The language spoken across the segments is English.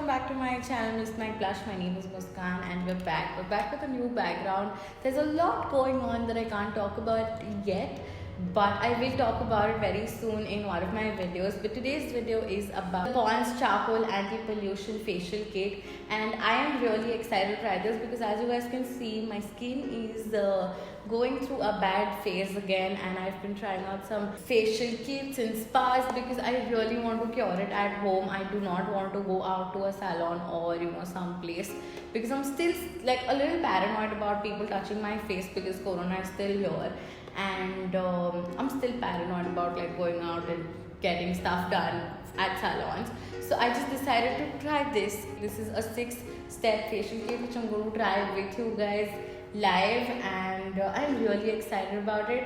welcome back to my channel, Miss Mag Blush. My name is Muskan and we're back. We're back with a new background. There's a lot going on that I can't talk about yet, but I will talk about it very soon in one of my videos. But today's video is about Pond's Charcoal Anti-Pollution Facial Kit, and I am really excited to try this because as you guys can see, my skin is going through a bad phase again, and I've been trying out some facial kits and spas because I really want to cure it at home. I do not want to go out to a salon or some place because I'm still like a little paranoid about people touching my face because corona is still here, and I'm still paranoid about like going out and getting stuff done at salons. So I just decided to try this. This is a 6-step facial kit which I'm going to try with you guys live, and I'm really excited about it.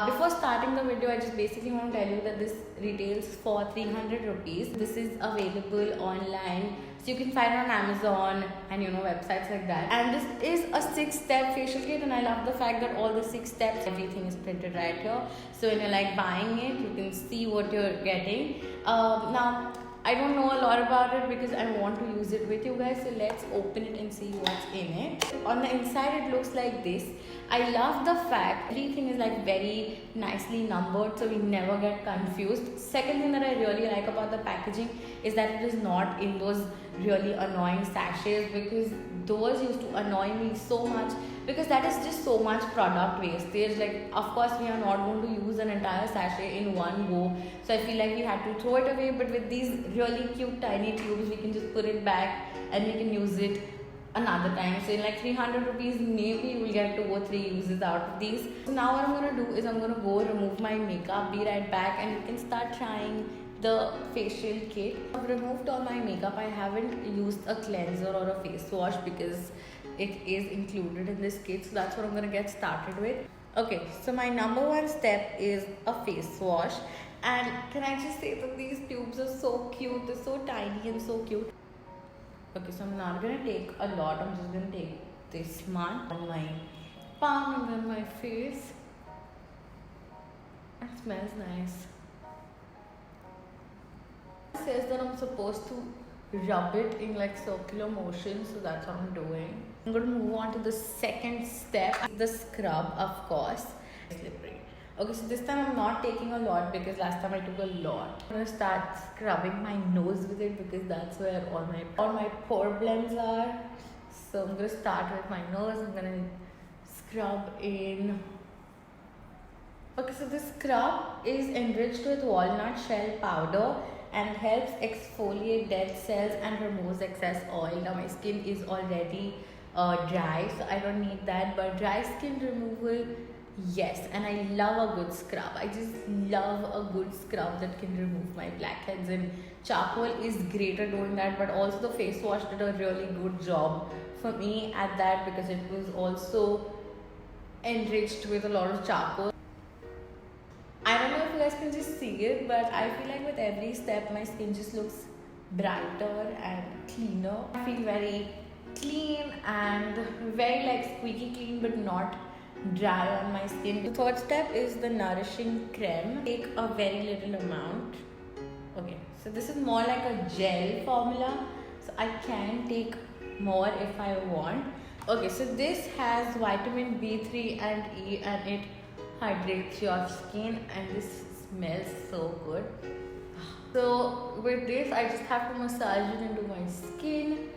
Before starting the video, I just basically want to tell you that this retails for 300 rupees. This is available online, so you can find it on Amazon and websites like that. And this is a 6-step facial kit, and I love the fact that all the 6 steps, everything is printed right here. So when you're like buying it, you can see what you're getting. Now I don't know a lot about it because I want to use it with you guys, so let's open it and see what's in it. On the inside it looks like this. I love the fact everything is like very nicely numbered, so we never get confused. Second thing that I really like about the packaging is that it is not in those really annoying sachets, because those used to annoy me so much because that is just so much product wastage. Like, of course we are not going to use an entire sachet in one go, so I feel like we had to throw it away. But with these really cute tiny tubes, we can just put it back and we can use it another time. So in like 300 rupees, maybe you will get 2 or 3 uses out of these. So now what I'm going to do is I'm going to go remove my makeup, be right back, and you can start trying the facial kit. I've removed all my makeup. I haven't used a cleanser or a face wash because it is included in this kit, so that's what I'm going to get started with. Okay, so my number 1 step is a face wash, and can I just say that these tubes are so cute. They're so tiny and so cute. Okay, so I'm not going to take a lot. I'm just going to take this much on my palm and then my face. It smells nice. It says that I'm supposed to rub it in like circular motion, so that's what I'm doing. I'm going to move on to the second step, the scrub, of course. Slippery. Okay, so this time I'm not taking a lot because last time I took a lot. I'm going to start scrubbing my nose with it because that's where all my pore blends are. So I'm going to start with my nose. I'm going to scrub in. Okay, so this scrub is enriched with walnut shell powder and helps exfoliate dead cells and removes excess oil. Now my skin is already dry, so I don't need that, but dry skin removal, yes. And I love a good scrub. I just love a good scrub that can remove my blackheads, and charcoal is great at doing that, but also the face wash did a really good job for me at that because it was also enriched with a lot of charcoal. I don't know if you guys can just see it, but I feel like with every step my skin just looks brighter and cleaner. I feel very clean and very like squeaky clean, but not dry on my skin. The third step is the nourishing creme. Take a very little amount. Okay, so this is more like a gel formula, so I can take more if I want. Okay, so this has vitamin B3 and E, and it hydrates your skin, and this smells so good. So with this I just have to massage it into my skin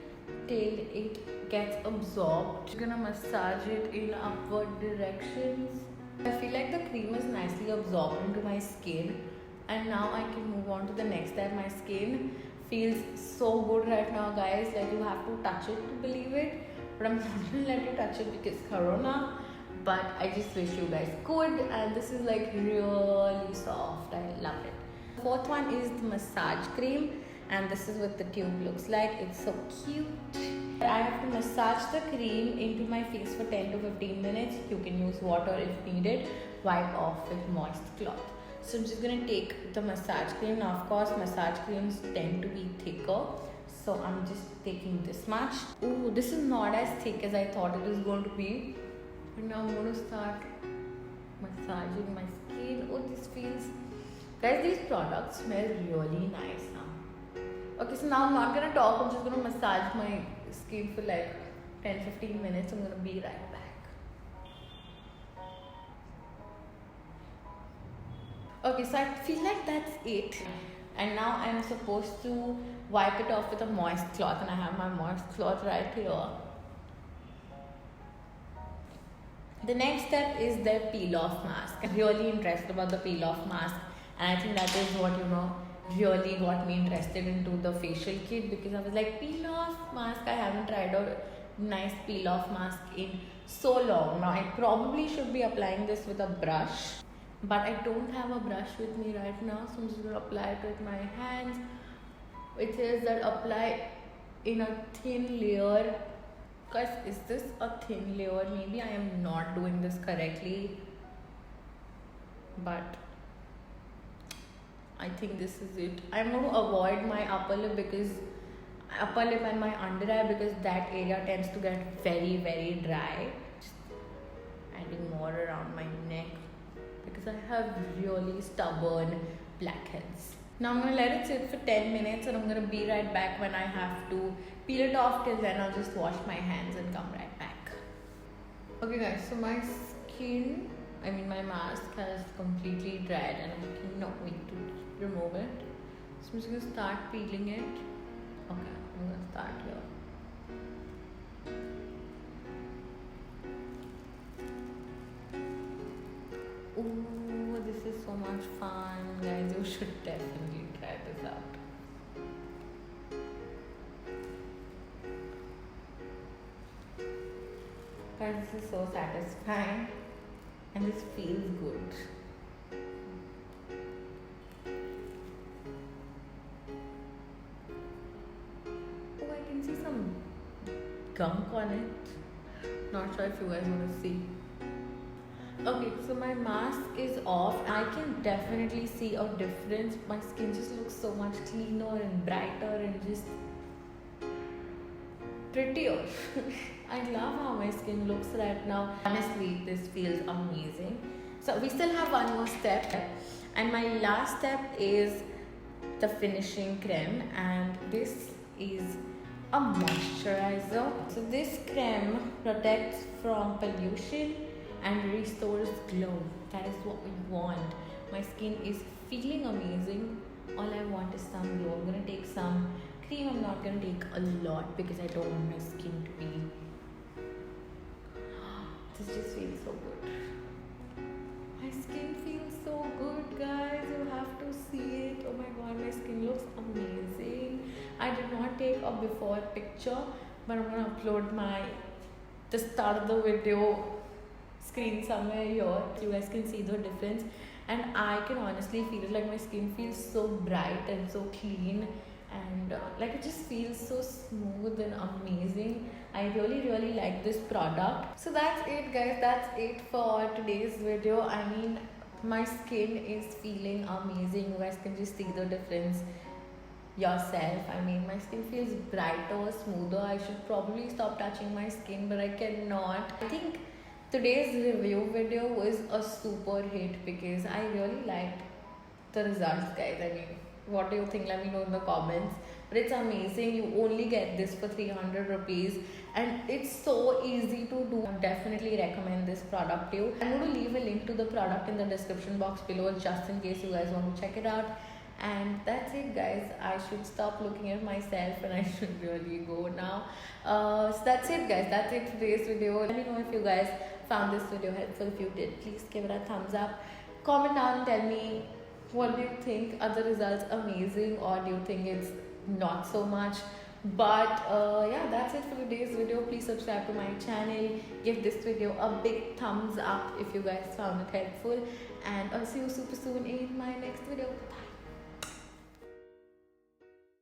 till it gets absorbed. I'm gonna massage it in upward directions. I feel like the cream is nicely absorbed into my skin, and now I can move on to the next step. My skin feels so good right now, guys. Like, you have to touch it to believe it, but I'm not gonna let you touch it because corona. But I just wish you guys could, and this is like really soft. I love it. The fourth one is the massage cream, and this is what the tube looks like. It's so cute. I have to massage the cream into my face for 10 to 15 minutes. You can use water if needed. Wipe off with moist cloth. So I'm just gonna take the massage cream. Now, of course, massage creams tend to be thicker, so I'm just taking this much. Ooh, this is not as thick as I thought it was going to be. And now I'm going to start massaging my skin. Oh, this feels... Guys, these products smell really nice now. Okay, so now I'm not gonna talk, I'm just gonna massage my skin for like 10-15 minutes. I'm gonna be right back. Okay, so I feel like that's it. And now I'm supposed to wipe it off with a moist cloth, and I have my moist cloth right here. The next step is the peel off mask. I'm really interested about the peel off mask, and I think that is what really got me interested into the facial kit, because I was like, peel off mask, I haven't tried a nice peel off mask in so long. Now I probably should be applying this with a brush, but I don't have a brush with me right now, so I'm just going to apply it with my hands. It says that apply in a thin layer. Guys, is this a thin layer? Maybe I am not doing this correctly, but I think this is it. I'm going to avoid my upper lip and my under eye, because that area tends to get very, very dry. Just adding more around my neck, because I have really stubborn blackheads. Now I'm going to let it sit for 10 minutes, and I'm going to be right back when I have to peel it off. Till then I'll just wash my hands and come right back. Okay guys, so my mask has completely dried, and I cannot wait to remove it. So I'm just going to start peeling it. Okay, I'm going to start here. Ooh, this is so much fun, guys. You should definitely try this out. Guys, this is so satisfying, and this feels good. Oh, I can see some gunk on it. Not sure if you guys want to see. Okay, so my mask is off. I can definitely see a difference. My skin just looks so much cleaner and brighter and just prettier. I love how my skin looks right now. Honestly, this feels amazing. So we still have one more step, and my last step is the finishing creme, and this is a moisturizer. So this creme protects from pollution and restores glow. That is what we want. My skin is feeling amazing. All I want is some glow. I'm gonna take some cream. I'm not gonna take a lot because I don't want my skin to be. This just feels so good. My skin feels so good, guys. You have to see it. Oh my god, my skin looks amazing. I did not take a before picture, but I'm gonna upload the start of the video screen somewhere here, so you guys can see the difference. And I can honestly feel it, like my skin feels so bright and so clean, and like it just feels so smooth and amazing. I really like this product. So that's it, guys. That's it for today's video. I mean, my skin is feeling amazing. You guys can just see the difference yourself. I mean, my skin feels brighter, smoother. I should probably stop touching my skin, but I cannot. I think today's review video was a super hit because I really liked the results, guys. I mean, what do you think? Let me know in the comments. But it's amazing. You only get this for 300 rupees, and it's so easy to do. I definitely recommend this product to you. I'm going to leave a link to the product in the description box below, just in case you guys want to check it out. And that's it, guys. I should stop looking at myself and I should really go now. So that's it, guys. That's it for today's video. Let me know if you guys found this video helpful. If you did, please give it a thumbs up. Comment down and tell me, what do you think? Are the results amazing, or do you think it's not so much? But yeah, that's it for today's video. Please subscribe to my channel. Give this video a big thumbs up if you guys found it helpful. And I'll see you super soon in my next video. Bye.